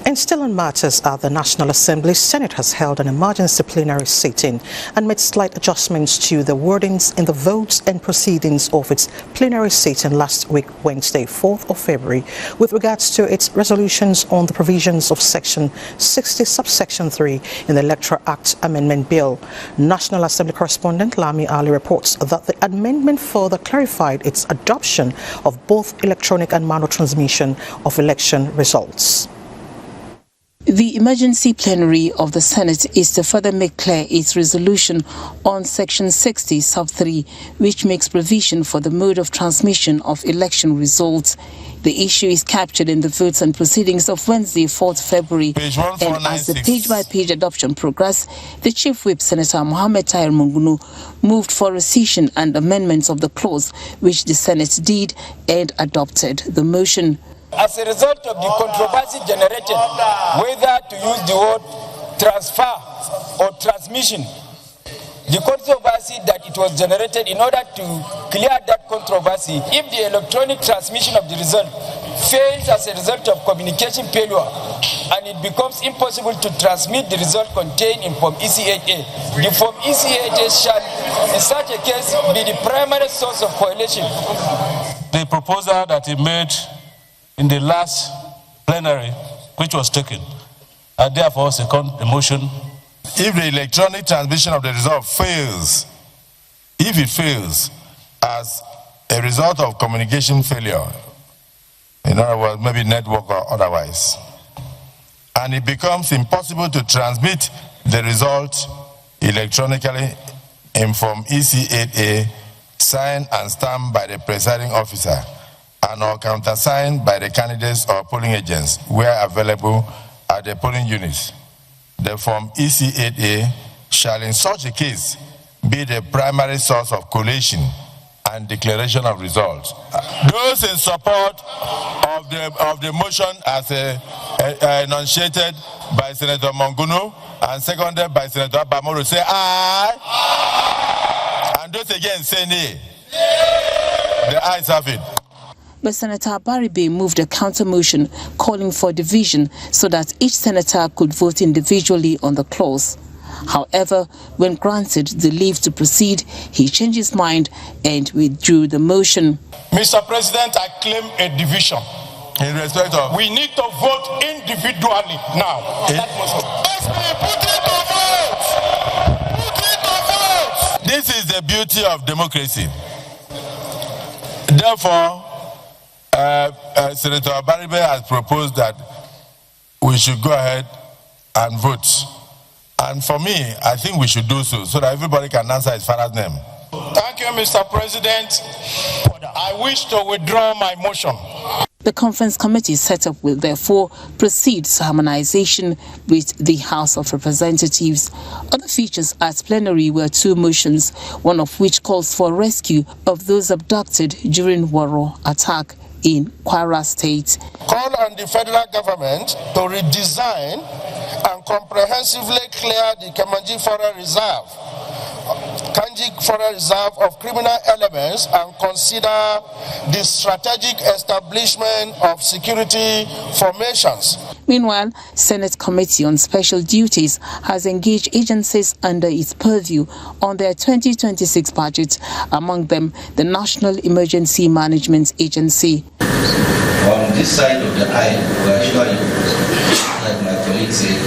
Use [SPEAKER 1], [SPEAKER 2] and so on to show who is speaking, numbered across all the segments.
[SPEAKER 1] And still on matters at the National Assembly, Senate has held an emergency plenary sitting and made slight adjustments to the wordings in the votes and proceedings of its plenary sitting last week, Wednesday, 4th of February, with regards to its resolutions on the provisions of Section 60, Subsection 3 in the Electoral Act Amendment Bill. National Assembly Correspondent Lami Ali reports that the amendment further clarified its adoption of both electronic and manual transmission of election results.
[SPEAKER 2] The emergency plenary of the Senate is to further make clear its resolution on Section 60, Sub 3, which makes provision for the mode of transmission of election results. The issue is captured in the Votes and Proceedings of Wednesday, 4th February. And as the page-by-page adoption progressed, the Chief Whip, Senator Mohammed Tahir Mungunu, moved for rescission and amendments of the clause, which the Senate did and adopted the motion.
[SPEAKER 3] As a result of the controversy generated, whether to use the word transfer or transmission, the controversy that it was generated, in order to clear that controversy, if the electronic transmission of the result fails as a result of communication failure and it becomes impossible to transmit the result contained in Form EC8A, the Form EC8A shall, in such a case, be the primary source of correlation.
[SPEAKER 4] The proposal that he made in the last plenary, which was taken, I therefore second the motion.
[SPEAKER 5] If the electronic transmission of the result fails, if it fails as a result of communication failure, in other words, maybe network or otherwise, and it becomes impossible to transmit the result electronically in Form EC8A, signed and stamped by the presiding officer, and or countersigned by the candidates or polling agents where available at the polling units, the Form EC8A shall in such a case be the primary source of collation and declaration of results. Those in support of the motion as enunciated by Senator Mungunu and seconded by Senator Bamoro say aye. And those again say nay. The ayes have it.
[SPEAKER 2] But Senator Baribe moved a counter-motion calling for division so that each senator could vote individually on the clause. However, when granted the leave to proceed, he changed his mind and withdrew the motion.
[SPEAKER 6] Mr. President, I claim a division.
[SPEAKER 5] In respect of...
[SPEAKER 6] We need to vote individually now.
[SPEAKER 5] This is the beauty of democracy. Therefore, Senator Baribe has proposed that we should go ahead and vote. And for me, I think we should do so that everybody can answer his father's name.
[SPEAKER 6] Thank you, Mr. President. I wish to withdraw my motion.
[SPEAKER 2] The conference committee set up will therefore proceed to harmonization with the House of Representatives. Other features at plenary were two motions, one of which calls for rescue of those abducted during Waro attack in Kwara State.
[SPEAKER 6] Call on the federal government to redesign and comprehensively clear the Kanji Forest Reserve of criminal elements and consider the strategic establishment of security formations.
[SPEAKER 2] Meanwhile, Senate Committee on Special Duties has engaged agencies under its purview on their 2026 budget, among them the National Emergency Management Agency.
[SPEAKER 7] On this side of the aisle, we are sure, like my colleague said,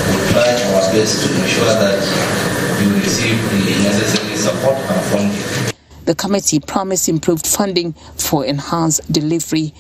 [SPEAKER 7] we'll try our best to ensure that you receive the necessary support and funding.
[SPEAKER 2] The committee promised improved funding for enhanced delivery.